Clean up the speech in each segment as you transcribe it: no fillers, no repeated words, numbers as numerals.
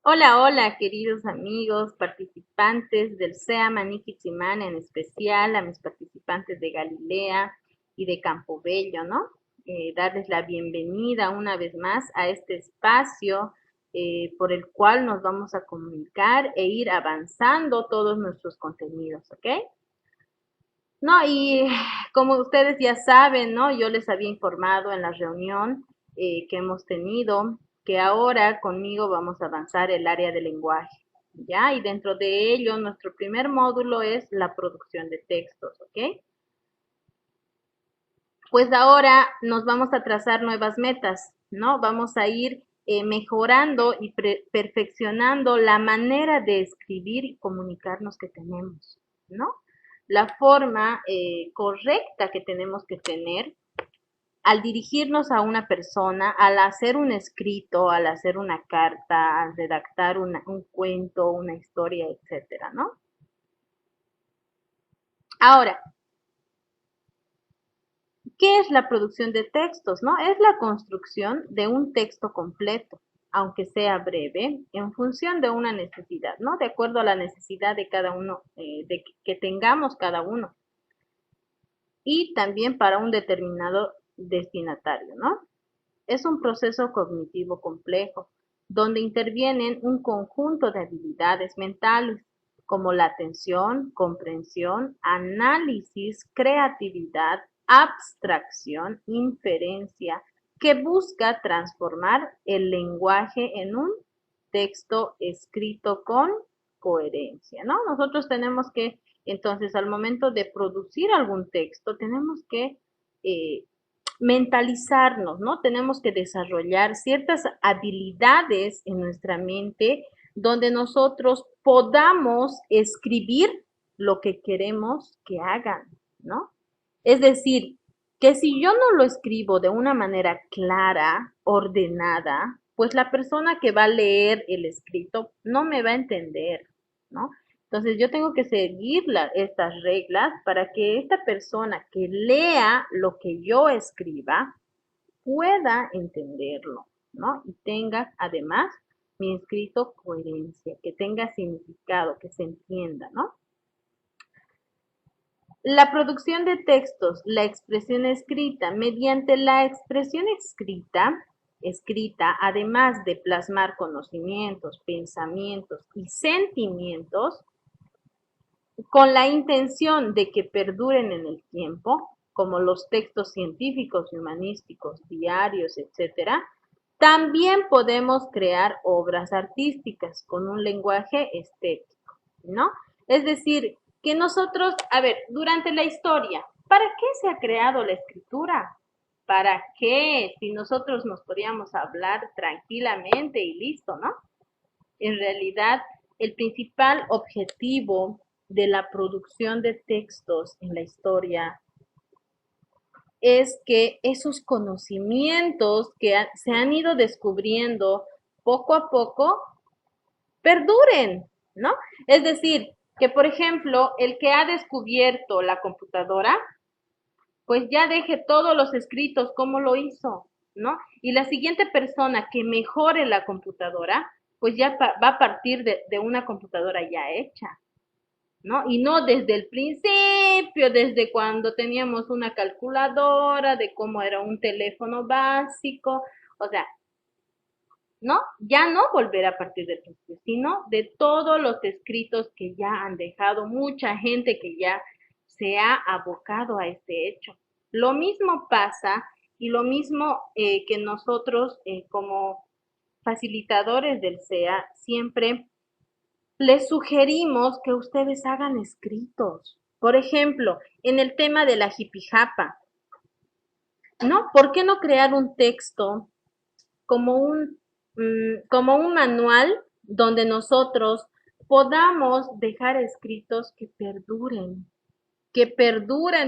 Hola, hola, queridos amigos, participantes del SEA Maniquí-Chimán, en especial a mis participantes de Galilea y de Campobello, ¿no? Darles la bienvenida una vez más a este espacio por el cual nos vamos a comunicar e ir avanzando todos nuestros contenidos, ¿ok? No, y como ustedes ya saben, ¿no? Yo les había informado en la reunión que hemos tenido que ahora conmigo vamos a avanzar el área del lenguaje, ¿ya? Y dentro de ello, nuestro primer módulo es la producción de textos, ¿ok? Pues ahora nos vamos a trazar nuevas metas, ¿no? Vamos a ir mejorando y perfeccionando la manera de escribir y comunicarnos que tenemos, ¿no? La forma correcta que tenemos que tener al dirigirnos a una persona, al hacer un escrito, al hacer una carta, al redactar un cuento, una historia, etcétera, ¿no? Ahora, ¿qué es la producción de textos? ¿No? Es la construcción de un texto completo, aunque sea breve, en función de una necesidad, ¿no? De acuerdo a la necesidad de cada uno, de que tengamos cada uno, y también para un determinado destinatario, ¿no? Es un proceso cognitivo complejo, donde intervienen un conjunto de habilidades mentales, como la atención, comprensión, análisis, creatividad, abstracción, inferencia, que busca transformar el lenguaje en un texto escrito con coherencia, ¿no? Nosotros tenemos que, entonces, al momento de producir algún texto, tenemos que eh, mentalizarnos, ¿no? Tenemos que desarrollar ciertas habilidades en nuestra mente donde nosotros podamos escribir lo que queremos que hagan, ¿no? Es decir, que si yo no lo escribo de una manera clara, ordenada, pues la persona que va a leer el escrito no me va a entender, ¿no? Entonces yo tengo que seguir estas reglas para que esta persona que lea lo que yo escriba pueda entenderlo, ¿no? Y tenga además mi escrito coherencia, que tenga significado, que se entienda, ¿no? La producción de textos, la expresión escrita. Mediante la expresión escrita, además de plasmar conocimientos, pensamientos y sentimientos, con la intención de que perduren en el tiempo, como los textos científicos y humanísticos, diarios, etcétera, también podemos crear obras artísticas con un lenguaje estético, ¿no? Es decir, que nosotros, a ver, durante la historia, ¿para qué se ha creado la escritura? ¿Para qué? Si nosotros nos podíamos hablar tranquilamente y listo, ¿no? En realidad, el principal objetivo de la producción de textos en la historia es que esos conocimientos que se han ido descubriendo poco a poco perduren, ¿no? Es decir, que por ejemplo, el que ha descubierto la computadora, pues ya deje todos los escritos como lo hizo, ¿no? Y la siguiente persona que mejore la computadora, pues ya va a partir de una computadora ya hecha, ¿no? Y no desde el principio, desde cuando teníamos una calculadora, de cómo era un teléfono básico, o sea, ¿no? Ya no volver a partir del principio, sino de todos los escritos que ya han dejado mucha gente que ya se ha abocado a este hecho. Lo mismo pasa y lo mismo que nosotros como facilitadores del SEA siempre les sugerimos que ustedes hagan escritos. Por ejemplo, en el tema de la jipijapa, ¿no? ¿Por qué no crear un texto como como un manual donde nosotros podamos dejar escritos que perduren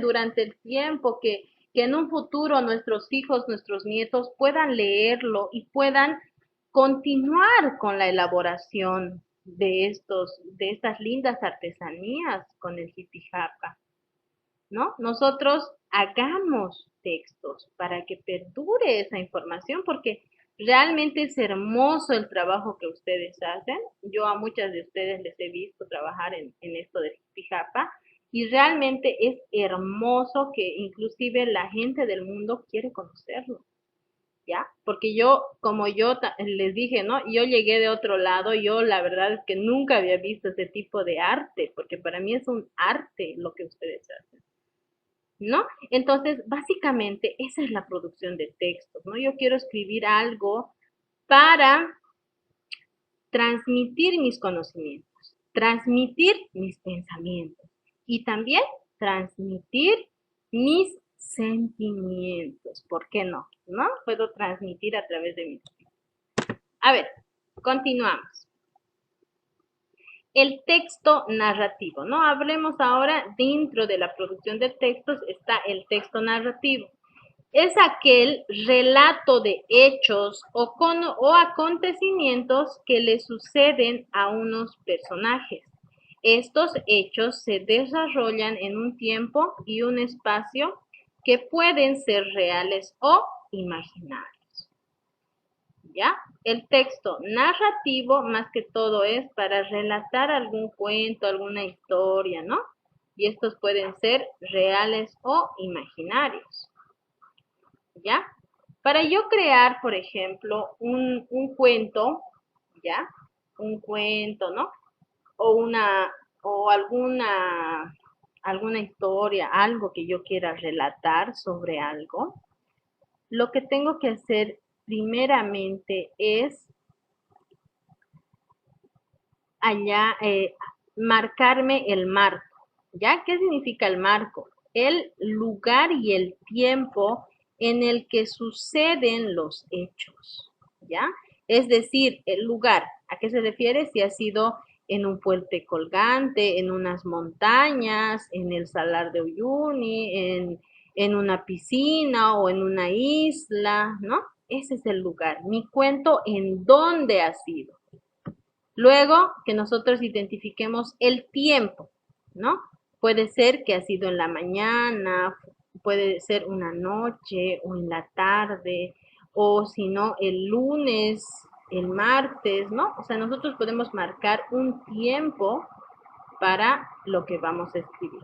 durante el tiempo, que en un futuro nuestros hijos, nuestros nietos puedan leerlo y puedan continuar con la elaboración de estas lindas artesanías con el jipijapa, ¿no? Nosotros hagamos textos para que perdure esa información, porque Realmente es hermoso el trabajo que ustedes hacen. Yo a muchas de ustedes les he visto trabajar en esto de Pijapa y realmente es hermoso que inclusive la gente del mundo quiere conocerlo. ¿Ya? Porque yo, como yo les dije, ¿no? Yo llegué de otro lado, yo la verdad es que nunca había visto ese tipo de arte, porque para mí es un arte lo que ustedes hacen, ¿no? Entonces, básicamente, esa es la producción de textos, ¿no? Yo quiero escribir algo para transmitir mis conocimientos, transmitir mis pensamientos y también transmitir mis sentimientos. ¿Por qué no? ¿No? Puedo transmitir a través de mis... A ver, continuamos. El texto narrativo, ¿no? Hablemos ahora dentro de la producción de textos está el texto narrativo. Es aquel relato de hechos o acontecimientos que le suceden a unos personajes. Estos hechos se desarrollan en un tiempo y un espacio que pueden ser reales o imaginarios. ¿Ya? El texto narrativo, más que todo, es para relatar algún cuento, alguna historia, ¿no? Y estos pueden ser reales o imaginarios, ¿ya? Para yo crear, por ejemplo, un cuento, ¿ya? Un cuento, ¿no? O alguna historia, algo que yo quiera relatar sobre algo, lo que tengo que hacer primeramente es allá marcarme el marco. ¿Ya? ¿Qué significa el marco? El lugar y el tiempo en el que suceden los hechos. ¿Ya? Es decir, el lugar. ¿A qué se refiere? Si ha sido en un puente colgante, en unas montañas, en el Salar de Uyuni, en una piscina o en una isla, ¿no? Ese es el lugar. Mi cuento en dónde ha sido. Luego, que nosotros identifiquemos el tiempo, ¿no? Puede ser que ha sido en la mañana, puede ser una noche o en la tarde, o si no, el lunes, el martes, ¿no? O sea, nosotros podemos marcar un tiempo para lo que vamos a escribir,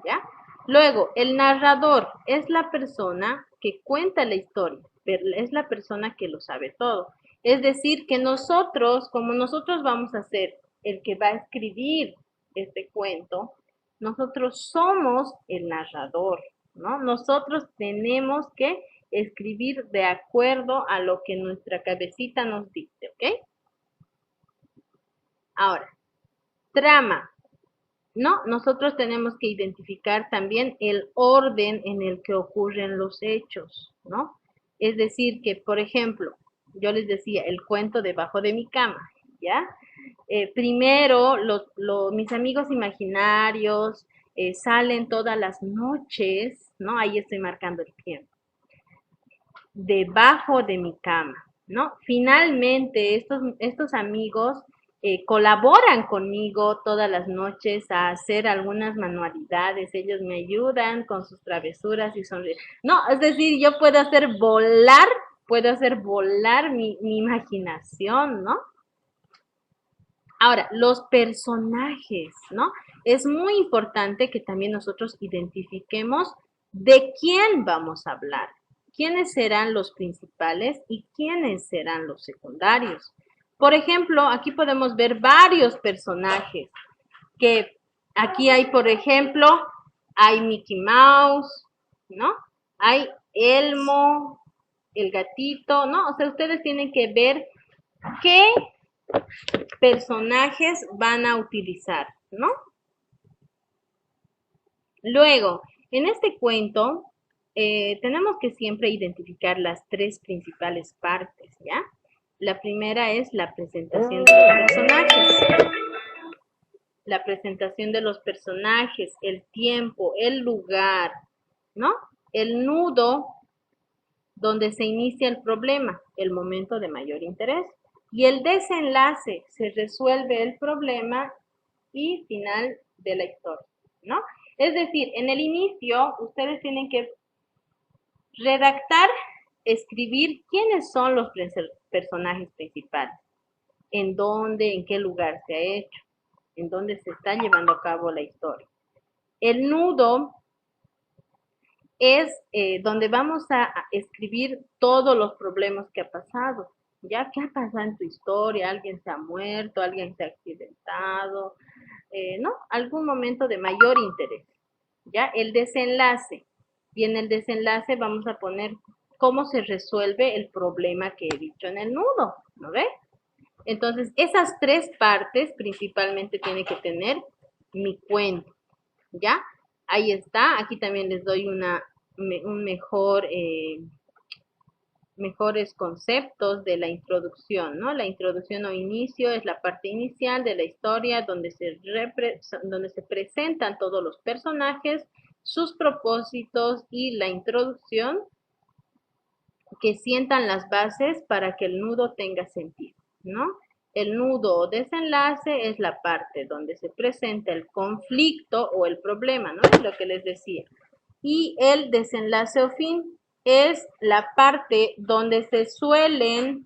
¿ya? Luego, el narrador es la persona que cuenta la historia, pero es la persona que lo sabe todo. Es decir, que nosotros, como nosotros vamos a ser el que va a escribir este cuento, nosotros somos el narrador, ¿no? Nosotros tenemos que escribir de acuerdo a lo que nuestra cabecita nos dice, ¿ok? Ahora, trama. No, nosotros tenemos que identificar también el orden en el que ocurren los hechos, ¿no? Es decir, que, por ejemplo, yo les decía, el cuento debajo de mi cama, ¿ya? Primero, mis amigos imaginarios salen todas las noches, ¿no? Ahí estoy marcando el tiempo. Debajo de mi cama, ¿no? Finalmente, estos amigos colaboran conmigo todas las noches a hacer algunas manualidades, ellos me ayudan con sus travesuras y sonríen. No, es decir, yo puedo hacer volar mi imaginación, ¿no? Ahora, los personajes, ¿no? Es muy importante que también nosotros identifiquemos de quién vamos a hablar, quiénes serán los principales y quiénes serán los secundarios. Por ejemplo, aquí podemos ver varios personajes que aquí hay, por ejemplo, hay Mickey Mouse, ¿no? Hay Elmo, el gatito, ¿no? O sea, ustedes tienen que ver qué personajes van a utilizar, ¿no? Luego, en este cuento, tenemos que siempre identificar las tres principales partes, ¿ya? La primera es la presentación de los personajes. La presentación de los personajes, el tiempo, el lugar, ¿no? El nudo donde se inicia el problema, el momento de mayor interés. Y el desenlace, se resuelve el problema y final de la historia, ¿no? Es decir, en el inicio ustedes tienen que redactar escribir quiénes son los personajes principales, en dónde, en qué lugar se ha hecho, en dónde se está llevando a cabo la historia. El nudo es donde vamos a escribir todos los problemas que ha pasado. ¿Ya? ¿Qué ha pasado en tu historia? ¿Alguien se ha muerto? ¿Alguien se ha accidentado? ¿No? Algún momento de mayor interés. ¿Ya? El desenlace. Y en el desenlace vamos a poner cómo se resuelve el problema que he dicho en el nudo. ¿No ve? Entonces, esas tres partes principalmente tiene que tener mi cuento. ¿Ya? Ahí está. Aquí también les doy un mejores conceptos de la introducción, ¿no? La introducción o inicio es la parte inicial de la historia donde se presentan todos los personajes, sus propósitos y la introducción que sientan las bases para que el nudo tenga sentido, ¿no? El nudo o desenlace es la parte donde se presenta el conflicto o el problema, ¿no? Es lo que les decía. Y el desenlace o fin es la parte donde se suele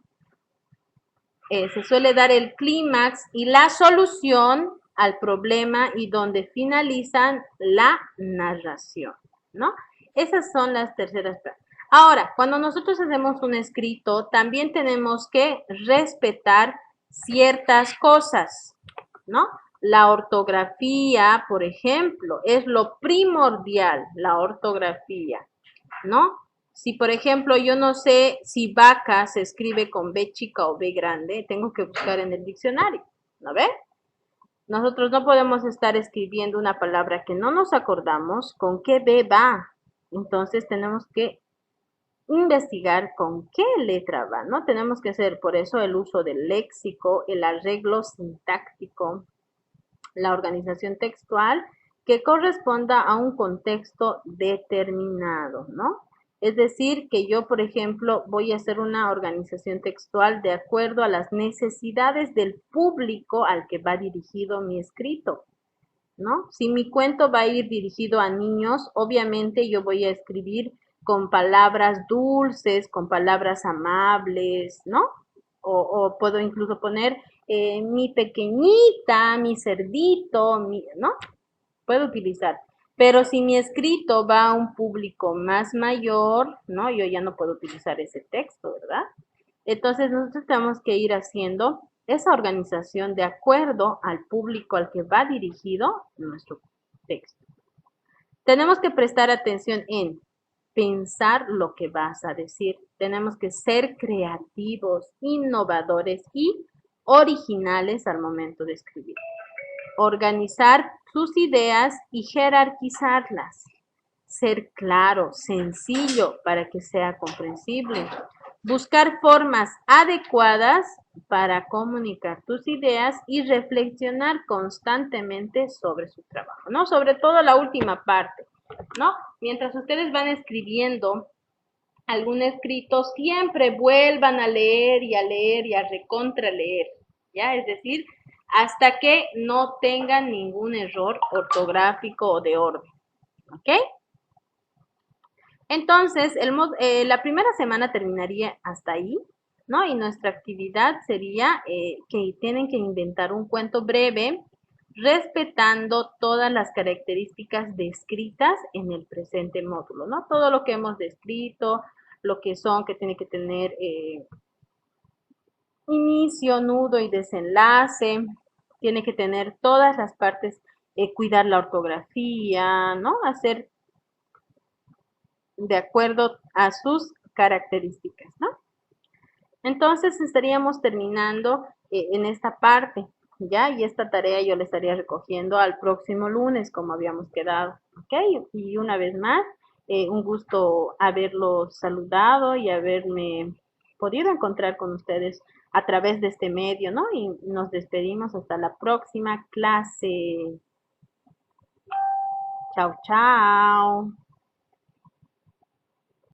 dar el clímax y la solución al problema y donde finalizan la narración, ¿no? Esas son las terceras partes. Ahora, cuando nosotros hacemos un escrito, también tenemos que respetar ciertas cosas, ¿no? La ortografía, por ejemplo, es lo primordial, la ortografía, ¿no? Si, por ejemplo, yo no sé si vaca se escribe con B chica o B grande, tengo que buscar en el diccionario, ¿no ve? Nosotros no podemos estar escribiendo una palabra que no nos acordamos con qué B va. Entonces tenemos que investigar con qué letra va, ¿no? Tenemos que hacer por eso el uso del léxico, el arreglo sintáctico, la organización textual que corresponda a un contexto determinado, ¿no? Es decir, que yo, por ejemplo, voy a hacer una organización textual de acuerdo a las necesidades del público al que va dirigido mi escrito, ¿no? Si mi cuento va a ir dirigido a niños, obviamente yo voy a escribir con palabras dulces, con palabras amables, ¿no? O puedo incluso poner mi pequeñita, mi cerdito, ¿no? Puedo utilizar. Pero si mi escrito va a un público más mayor, ¿no? Yo ya no puedo utilizar ese texto, ¿verdad? Entonces nosotros tenemos que ir haciendo esa organización de acuerdo al público al que va dirigido nuestro texto. Tenemos que prestar atención en pensar lo que vas a decir. Tenemos que ser creativos, innovadores y originales al momento de escribir. Organizar sus ideas y jerarquizarlas. Ser claro, sencillo para que sea comprensible. Buscar formas adecuadas para comunicar tus ideas y reflexionar constantemente sobre su trabajo, ¿no? Sobre todo la última parte, ¿no? Mientras ustedes van escribiendo algún escrito, siempre vuelvan a leer y a leer y a recontra leer, ¿ya? Es decir, hasta que no tengan ningún error ortográfico o de orden, ¿ok? Entonces, la primera semana terminaría hasta ahí, ¿no? Y nuestra actividad sería que tienen que inventar un cuento breve respetando todas las características descritas en el presente módulo, ¿no? Todo lo que hemos descrito, lo que son, que tiene que tener inicio, nudo y desenlace, tiene que tener todas las partes, cuidar la ortografía, ¿no? Hacer de acuerdo a sus características, ¿no? Entonces estaríamos terminando en esta parte, ¿ya? Y esta tarea yo la estaría recogiendo al próximo lunes, como habíamos quedado, ¿ok? Y una vez más, un gusto haberlos saludado y haberme podido encontrar con ustedes a través de este medio, ¿no? Y nos despedimos hasta la próxima clase. Chao, chao.